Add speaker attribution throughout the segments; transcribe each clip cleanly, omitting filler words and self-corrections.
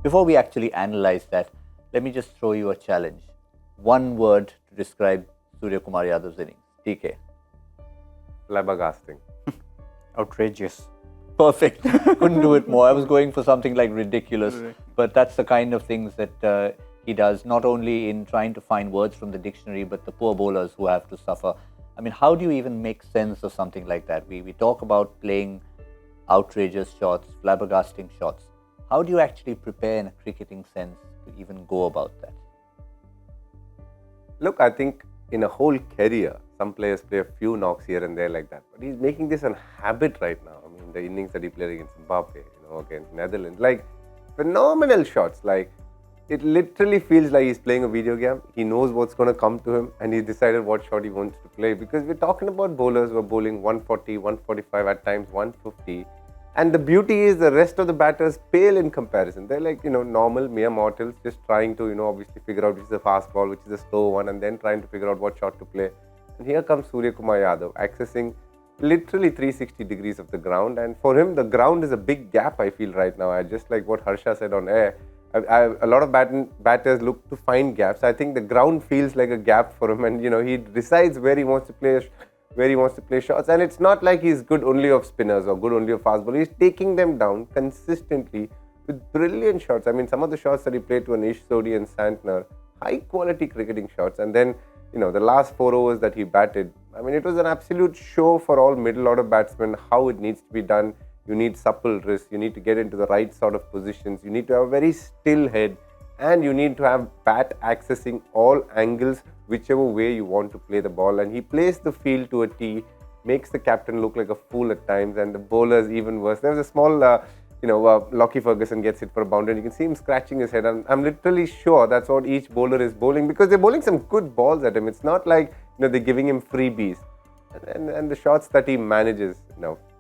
Speaker 1: Before we actually analyze that, let me just throw you a challenge. One word to describe Suryakumar Yadav's innings. TK.
Speaker 2: Flabbergasting.
Speaker 3: Outrageous.
Speaker 1: Perfect. Couldn't do it more. I was going for something like ridiculous, but that's the kind of things that he does, not only in trying to find words from the dictionary, but the poor bowlers who have to suffer. I mean, how do you even make sense of something like that? We talk about playing outrageous shots, flabbergasting shots. How do you actually prepare in a cricketing sense to even go about that?
Speaker 2: Look, I think in a whole career, some players play a few knocks here and there like that. But he's making this a habit right now. I mean, the innings that he played against Zimbabwe, against Netherlands, like phenomenal shots. Like, it literally feels like he's playing a video game. He knows what's going to come to him and he decided what shot he wants to play. Because we're talking about bowlers who are bowling 140, 145, at times 150. And the beauty is the rest of the batters pale in comparison. They're like, normal, mere mortals, just trying to, obviously figure out which is a fast ball, which is a slow one, and then trying to figure out what shot to play. And here comes Suryakumar Yadav, accessing literally 360 degrees of the ground. And for him, the ground is a big gap, I feel, right now. Just like what Harsha said on air, a lot of batters look to find gaps. I think the ground feels like a gap for him, and he decides where he wants to play shots. And it's not like he's good only of spinners or good only of fast bowlers. He's taking them down consistently with brilliant shots. I mean, some of the shots that he played to Anish Sodhi and Santner, high quality cricketing shots. And then the last 4 overs that he batted, I mean, it was an absolute show for all middle order batsmen how it needs to be done. You need supple wrist, you need to get into the right sort of positions, you need to have a very still head, and you need to have bat accessing all angles, whichever way you want to play the ball. And he plays the field to a tee, makes the captain look like a fool at times, and the bowlers even worse. There was a small, Lockie Ferguson gets it for a boundary, and you can see him scratching his head. I'm literally sure that's what each bowler is bowling, because they're bowling some good balls at him. It's not like they're giving him freebies, and the shots that he manages,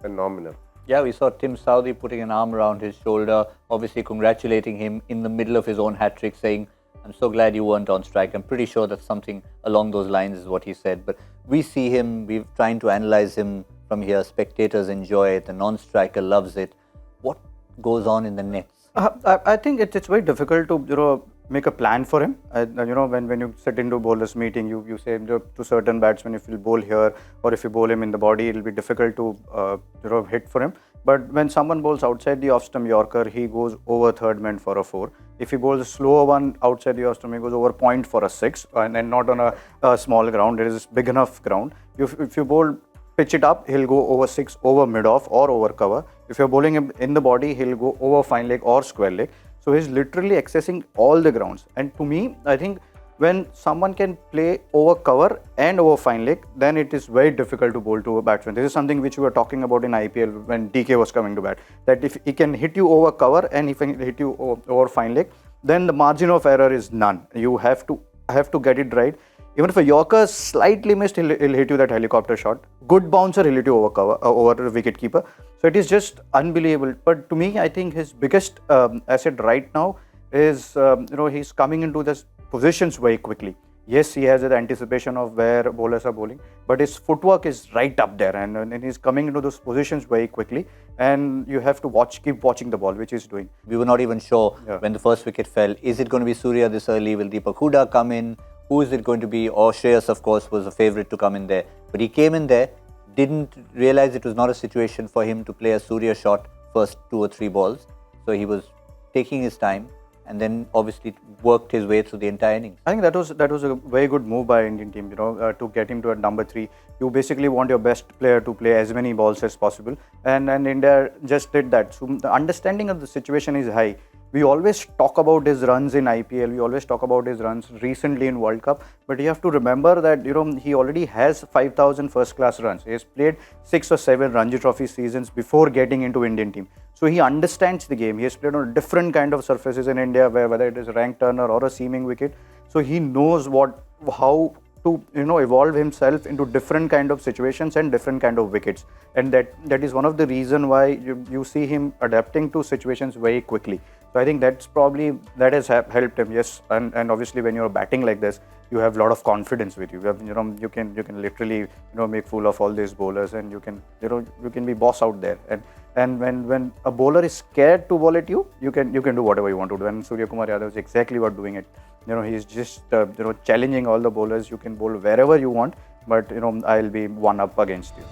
Speaker 2: phenomenal.
Speaker 1: Yeah, we saw Tim Southee putting an arm around his shoulder, obviously congratulating him in the middle of his own hat-trick, saying, "I'm so glad you weren't on strike." I'm pretty sure that something along those lines is what he said. But we see him, we're trying to analyze him from here. Spectators enjoy it, the non-striker loves it. What goes on in the nets?
Speaker 3: I think it's very difficult to make a plan for him. When you sit into bowlers meeting, you say to certain batsmen, if you bowl here or if you bowl him in the body, it'll be difficult to hit for him. But when someone bowls outside the off-stump Yorker, he goes over third man for a 4. If he bowls a slower one outside the off-stump, he goes over point for a 6, and not on a small ground. It is big enough ground. If you bowl pitch it up, he'll go over 6, over mid-off or over cover. If you're bowling him in the body, he'll go over fine leg or square leg. So he's literally accessing all the grounds. And to me, I think when someone can play over cover and over fine leg, then it is very difficult to bowl to a batsman. This is something which we were talking about in IPL when DK was coming to bat. That if he can hit you over cover and if he can hit you over fine leg, then the margin of error is none. You have to get it right. Even if a Yorker slightly missed, he'll hit you that helicopter shot. Good bouncer, he'll hit you over cover, over wicket keeper. So it is just unbelievable. But to me, I think his biggest asset right now is, he's coming into this positions very quickly. Yes, he has the anticipation of where bowlers are bowling, but his footwork is right up there, and he's coming into those positions very quickly. And you have to keep watching the ball, which he's doing.
Speaker 1: We were not even sure when the first wicket fell. Is it going to be Surya this early? Will Deepak Hooda come in? Who is it going to be? Or Shreyas, of course, was a favourite to come in there. But he came in there, didn't realize it was not a situation for him to play a Surya shot first 2 or 3 balls. So he was taking his time and then obviously worked his way through the entire innings.
Speaker 3: I think that was a very good move by Indian team, to get him to at number 3. You basically want your best player to play as many balls as possible, and India just did that. So the understanding of the situation is high. We always talk about his runs in IPL, we always talk about his runs recently in World Cup, but you have to remember that he already has 5,000 first class runs. He has played 6 or 7 Ranji Trophy seasons before getting into Indian team. So he understands the game. He has played on different kind of surfaces in India, whether it is a rank turner or a seaming wicket. So he knows how to evolve himself into different kind of situations and different kind of wickets, and that is one of the reason why you see him adapting to situations very quickly. So I think that has helped him. Yes, and obviously when you're batting like this, you have a lot of confidence with you. You can literally make fool of all these bowlers, and you can be boss out there. And when a bowler is scared to bowl at you, you can do whatever you want to do. And Suryakumar Yadav is exactly what doing it. He's just challenging all the bowlers. You can bowl wherever you want, but I'll be one up against you.